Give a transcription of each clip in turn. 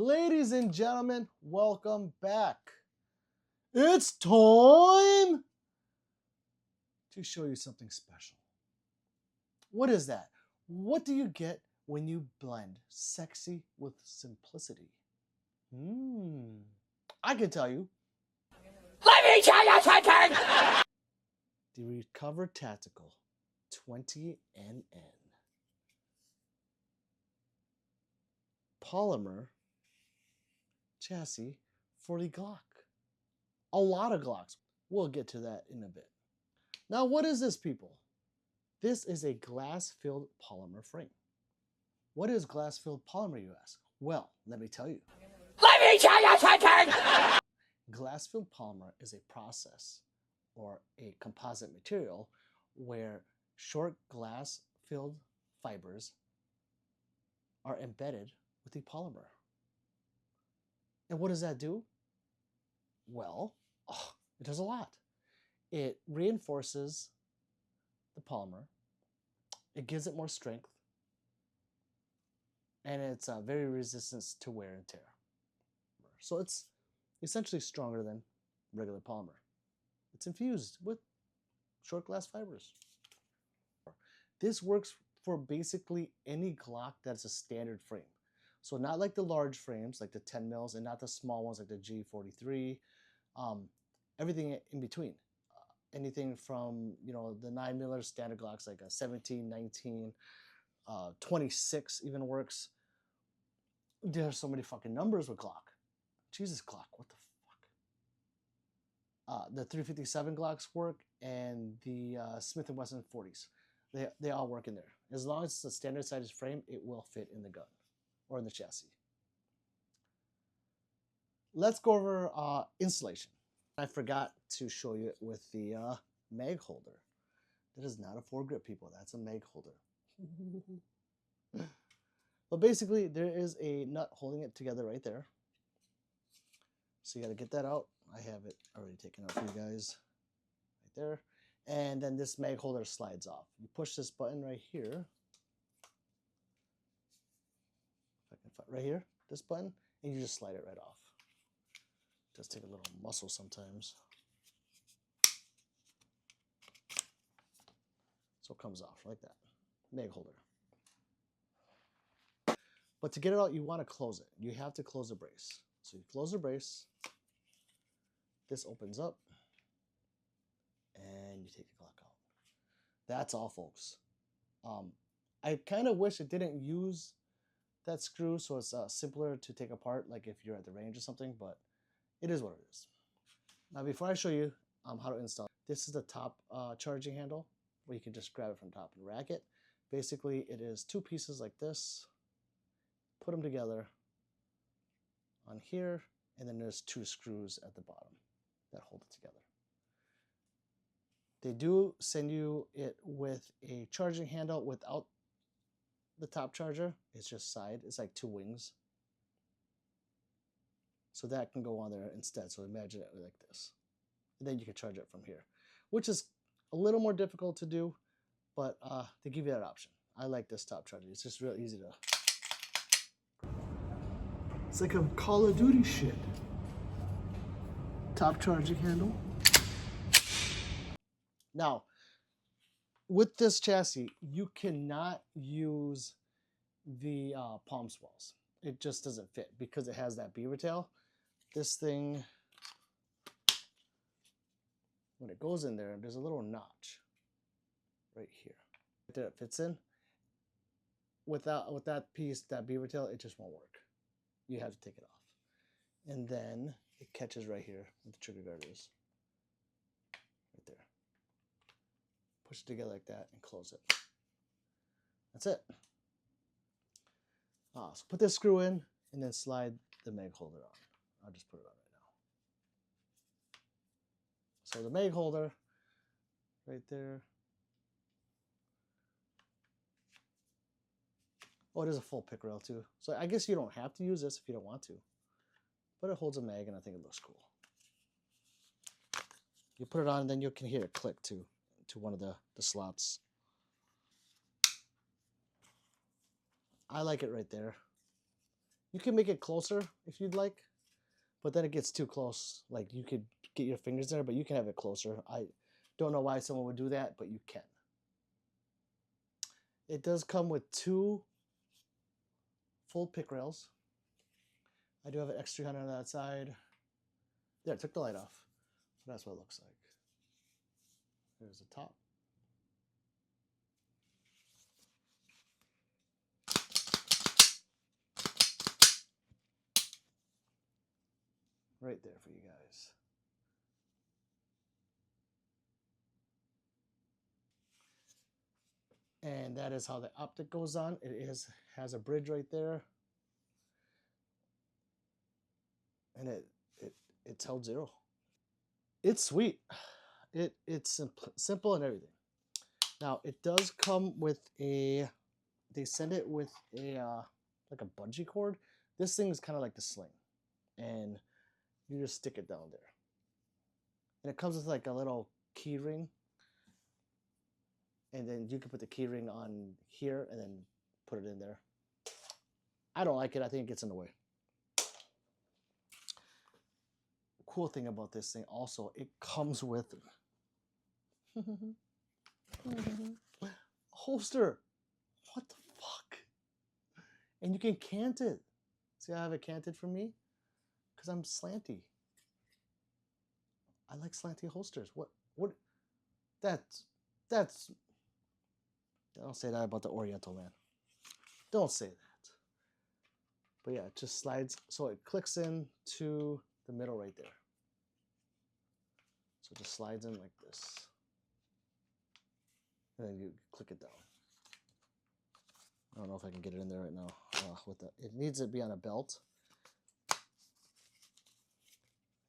Ladies and gentlemen, welcome back. It's time to show you something special. What is that? What do you get when you blend sexy with simplicity? I can tell you. Let me tell you something! The Recover Tactical 20NN. Polymer chassis for the Glock. A lot of Glocks. We'll get to that in a bit. Now, what is this, people? This is a glass-filled polymer frame. What is glass-filled polymer, you ask? Well, let me tell you. Let me tell you something! Glass-filled polymer is a process or a composite material where short glass-filled fibers are embedded with the polymer. And what does that do? Well, it does a lot. It reinforces the polymer. It gives it more strength. And it's very resistant to wear and tear. So it's essentially stronger than regular polymer. It's infused with short glass fibers. This works for basically any Glock that's a standard frame. So not like the large frames, like the 10 mils, and not the small ones like the G43. Everything in between. Anything from, the 9mm standard Glocks like a 17, 19, 26 even works. There are so many fucking numbers with Glock. Jesus, Glock, what the fuck? The 357 Glocks work, and the Smith & Wesson 40s. They all work in there. As long as it's a standard sized frame, it will fit in the gun or in the chassis. Let's go over installation. I forgot to show you it with the mag holder. That is not a foregrip, people. That's a mag holder. But basically, there is a nut holding it together right there. So you got to get that out. I have it already taken out for you guys. Right there. And then this mag holder slides off. You push this button right here. If I can find right here, this button, and you just slide it right off. It does take a little muscle sometimes. So it comes off like that. Mag holder. But to get it out, you want to close it. You have to close the brace. So you close the brace. This opens up. And you take the Glock out. That's all, folks. I kind of wish it didn't use that screw, so it's simpler to take apart, like if you're at the range or something, but it is what it is. Now, before I show you how to install, this is the top charging handle, where you can just grab it from top and rack it. Basically, it is two pieces like this. Put them together on here, and then there's two screws at the bottom that hold it together. They do send you it with a charging handle without the top charger. It's just side. It's like two wings. So that can go on there instead. So imagine it like this. And then you can charge it from here, which is a little more difficult to do, but they give you that option. I like this top charger. It's just real easy to... It's like a Call of Duty shit. Top charging handle. Now, with this chassis, you cannot use the palm swells. It just doesn't fit because it has that beaver tail. This thing, when it goes in there, there's a little notch right here. Right there it fits in. With that piece, that beaver tail, it just won't work. You have to take it off. And then it catches right here where the trigger guard is. Right there. Push it together like that and close it. That's it. So put this screw in and then slide the mag holder on. I'll just put it on right now. So the mag holder right there. Oh, it is a full pick rail too. So I guess you don't have to use this if you don't want to. But it holds a mag and I think it looks cool. You put it on and then you can hear it click too. To one of the slots. I like it right there. You can make it closer if you'd like, but then it gets too close. Like you could get your fingers there, but you can have it closer. I don't know why someone would do that, but you can. It does come with 2 full pick rails. I do have an X300 on that side. There, I took the light off. So that's what it looks like. There's the top. Right there for you guys. And that is how the optic goes on. It has a bridge right there. And it's held 0. It's sweet. It's simple and everything. Now it does come with they send it with a like a bungee cord. This thing is kind of like the sling, and you just stick it down there. And it comes with like a little key ring, and then you can put the key ring on here and then put it in there. I don't like it. I think it gets in the way. Cool thing about this thing also, it comes with holster. What the fuck? And you can cant it. See, I have it canted for me because I'm slanty. I like slanty holsters. What? That's. Don't say that about the Oriental man. Don't say that. But yeah, it just slides. So it clicks in to the middle right there. So it just slides in like this. And then you click it down. I don't know if I can get it in there right now. With that, it needs to be on a belt.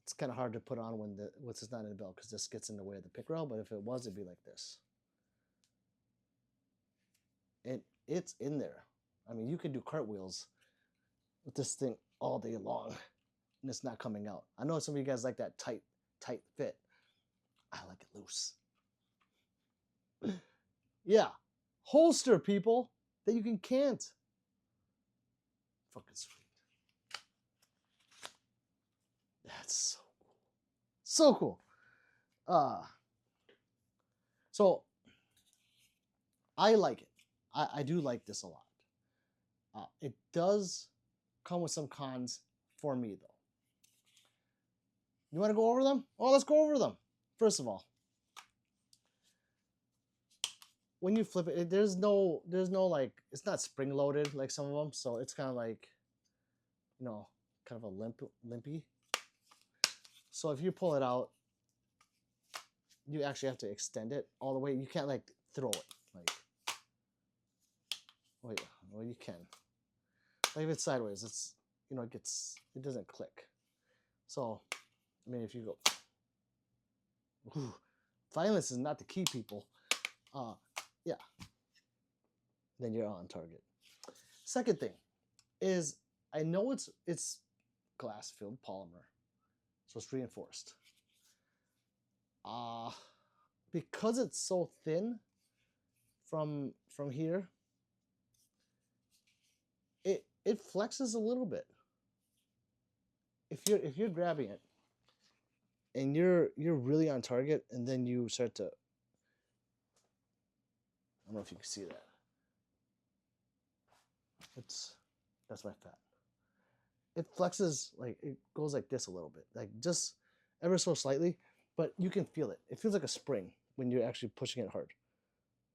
It's kind of hard to put on when it's not in a belt because this gets in the way of the pick rail. But if it was, it'd be like this. And it's in there. I mean, you can do cartwheels with this thing all day long, and it's not coming out. I know some of you guys like that tight fit. I like it loose. Yeah, holster, people, that you can cant. Fucking sweet. That's so cool. So I like it. I do like this a lot. It does come with some cons for me, though. You want to go over them? Oh, let's go over them. First of all, when you flip it, there's no like, it's not spring loaded like some of them, so it's kind of like, you know, kind of a limpy. So if you pull it out, you actually have to extend it all the way. You can't like throw it like. Wait, well you can. Like if it's sideways, it's, you know, it doesn't click. So, I mean, if you go, violence is not the key, people. Yeah. Then you're on target. Second thing is, I know it's glass-filled polymer, so it's reinforced. Because it's so thin from here, it flexes a little bit. If you're grabbing it and you're really on target, and then you start to, I don't know if you can see that. That's my fat. It flexes, like it goes like this a little bit, like just ever so slightly, but you can feel it. It feels like a spring when you're actually pushing it hard.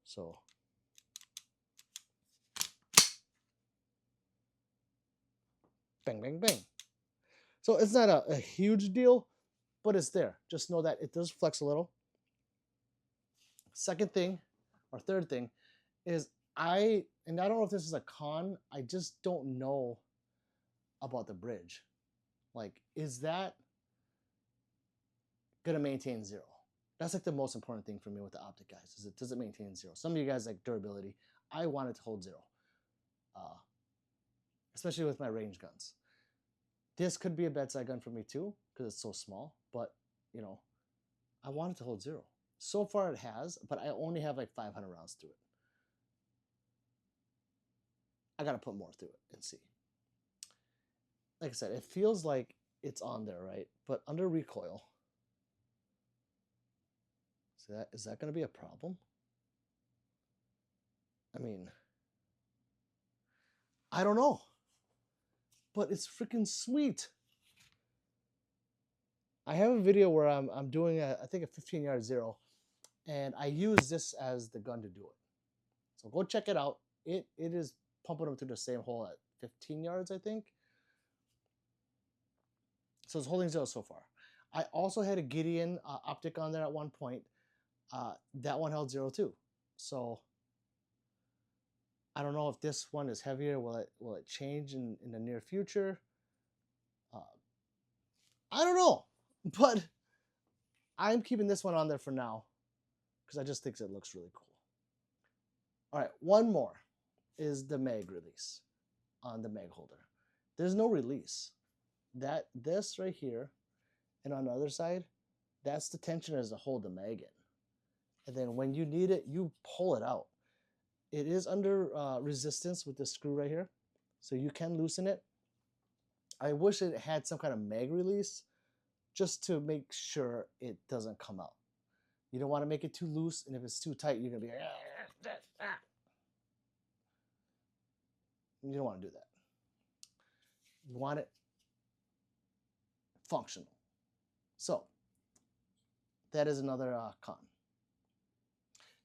So bang, bang, bang. So it's not a huge deal, but it's there. Just know that it does flex a little. Second thing, or third thing, is I don't know if this is a con, I just don't know about the bridge. Like, is that gonna maintain 0? That's like the most important thing for me with the optic, guys, is does it maintain 0? Some of you guys like durability. I want it to hold 0. Especially with my range guns. This could be a bedside gun for me too, because it's so small, but you know, I want it to hold 0. So far it has, but I only have like 500 rounds through it. I gotta put more through it and see. like I said, it feels like it's on there, right? But under recoil, is that going to be a problem? I mean, I don't know, but it's freaking sweet. I have a video where I'm doing I think a 15-yard zero, and I use this as the gun to do it. So go check it out. It is pumping them through the same hole at 15 yards, I think. So it's holding zero so far. I also had a Gideon optic on there at one point. That one held zero too. So I don't know if this one is heavier. Will it change in the near future? I don't know, but I'm keeping this one on there for now because I just think it looks really cool. All right, one more is the mag release on the mag holder. There's no release. This right here, and on the other side, that's the tensioners to hold the mag in. And then when you need it, you pull it out. It is under resistance with the screw right here, so you can loosen it. I wish it had some kind of mag release just to make sure it doesn't come out. You don't want to make it too loose, and if it's too tight, you're going to be like, you don't want to do that. You want it functional. So that is another con.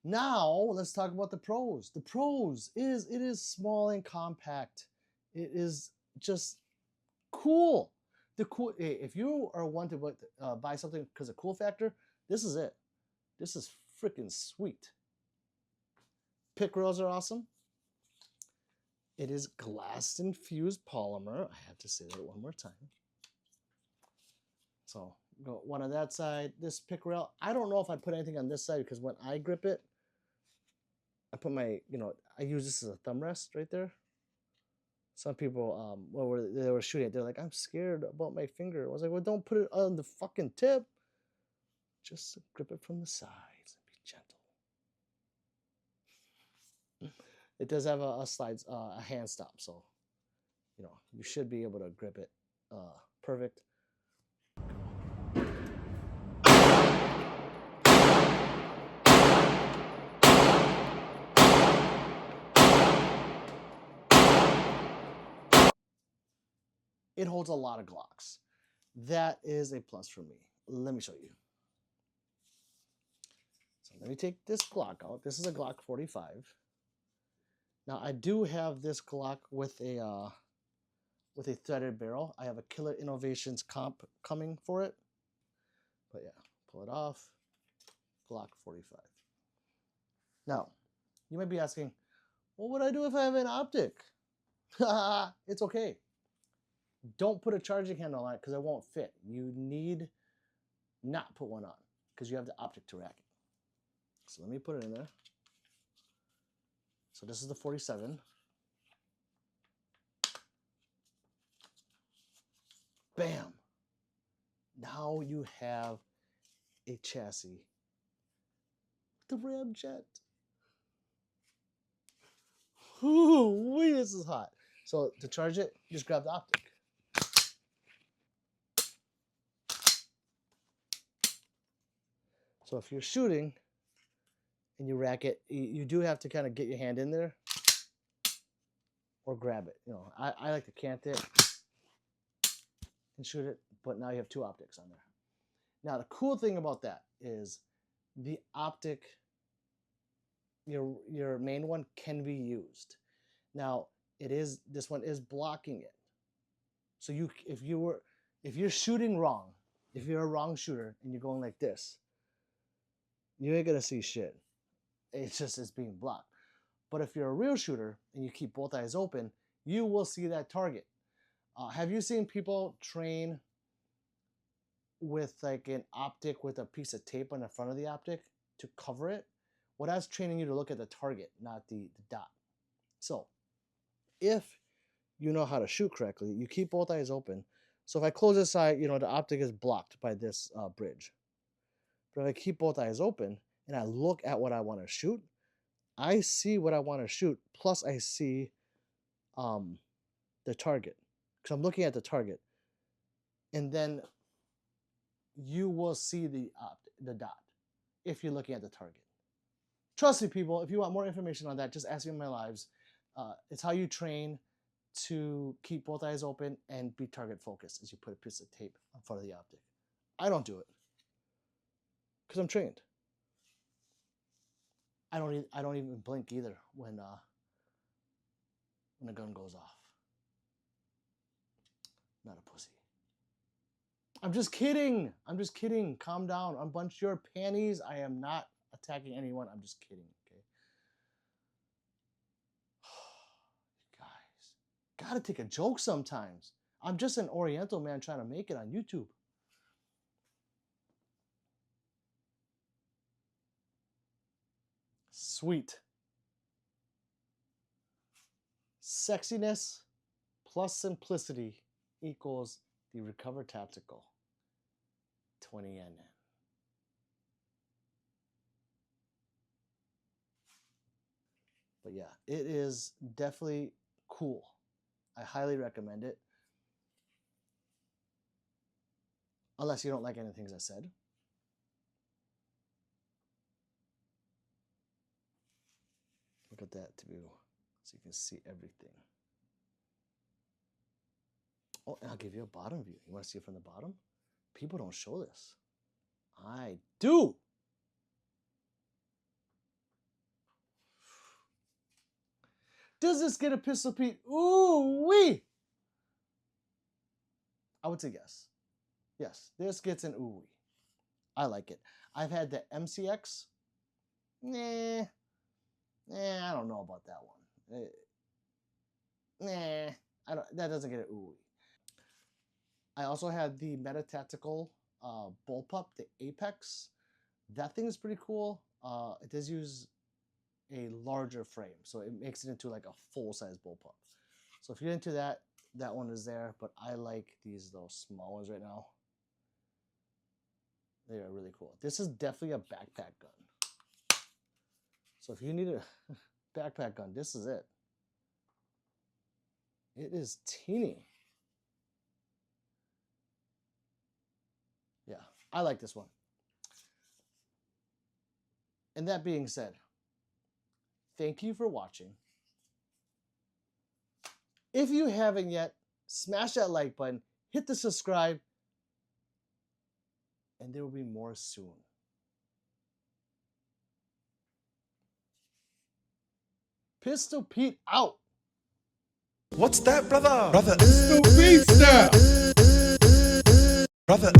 Now let's talk about the pros. The pros is it is small and compact. It is just cool. If you are one to buy something because of cool factor, this is it. This is freaking sweet. Pick rails are awesome. It is glass infused polymer. I have to say that one more time. So go one on that side. This pick rail, I don't know if I'd put anything on this side because when I grip it, I put my, I use this as a thumb rest right there. Some people, they were shooting it, they're like, I'm scared about my finger. I was like, well, don't put it on the fucking tip. Just grip it from the sides and be gentle. It does have a hand stop, so you should be able to grip it perfect. It holds a lot of Glocks. That is a plus for me. Let me show you. So let me take this Glock out. This is a Glock 45. Now I do have this Glock with a threaded barrel. I have a Killer Innovations comp coming for it. But yeah, pull it off. Glock 45. Now, you might be asking, what would I do if I have an optic? It's okay. Don't put a charging handle on it because it won't fit. You need not put one on because you have the optic to rack it. So let me put it in there. So this is the 47. Bam! Now you have a chassis with the ramjet. Ooh, this is hot. So to charge it, just grab the optic. So if you're shooting and you rack it, you do have to kind of get your hand in there or grab it. I like to cant it and shoot it, but now you have two optics on there. Now the cool thing about that is the optic, your main one can be used. Now this one is blocking it. So if you're shooting wrong, if you're a wrong shooter and you're going like this, you ain't gonna see shit. It's being blocked. But if you're a real shooter and you keep both eyes open, you will see that target. Have you seen people train with like an optic with a piece of tape on the front of the optic to cover it? Well, that's training you to look at the target, not the dot. So if you know how to shoot correctly, you keep both eyes open. So if I close this eye, the optic is blocked by this bridge. But if I keep both eyes open and I look at what I want to shoot, I see what I want to shoot, plus I see the target. because I'm looking at the target, and then you will see the dot if you're looking at the target. Trust me, people, if you want more information on that, just ask me in my lives. It's how you train to keep both eyes open and be target focused as you put a piece of tape in front of the optic. I don't do it because I'm trained. I don't even blink either when the gun goes off. Not a pussy. I'm just kidding. I'm just kidding. Calm down. Unbunch your panties. I am not attacking anyone. I'm just kidding. Okay. Guys, gotta take a joke sometimes. I'm just an Oriental man trying to make it on YouTube. Sweet. Sexiness plus simplicity equals the Recover Tactical 20 yen. But yeah, it is definitely cool. I highly recommend it. Unless you don't like any things I said. Look at that too, so you can see everything. Oh, and I'll give you a bottom view. You want to see it from the bottom? People don't show this. I do. Does this get a pistol Pete? Ooh wee. I would say yes. Yes, this gets an ooh wee. I like it. I've had the MCX. I don't know about that one. That doesn't get an ooh wee. I also had the Meta Tactical bullpup, the Apex. That thing is pretty cool. It does use a larger frame, so it makes it into like a full-size bullpup. So if you're into that, that one is there. But I like those small ones right now. They are really cool. This is definitely a backpack gun. So if you need a backpack gun, this is it. It is teeny. Yeah, I like this one. And that being said, thank you for watching. If you haven't yet, smash that like button, hit the subscribe, and there will be more soon. Pistol Pete out. What's that, brother? Brother. Pistol Pete style. Brother.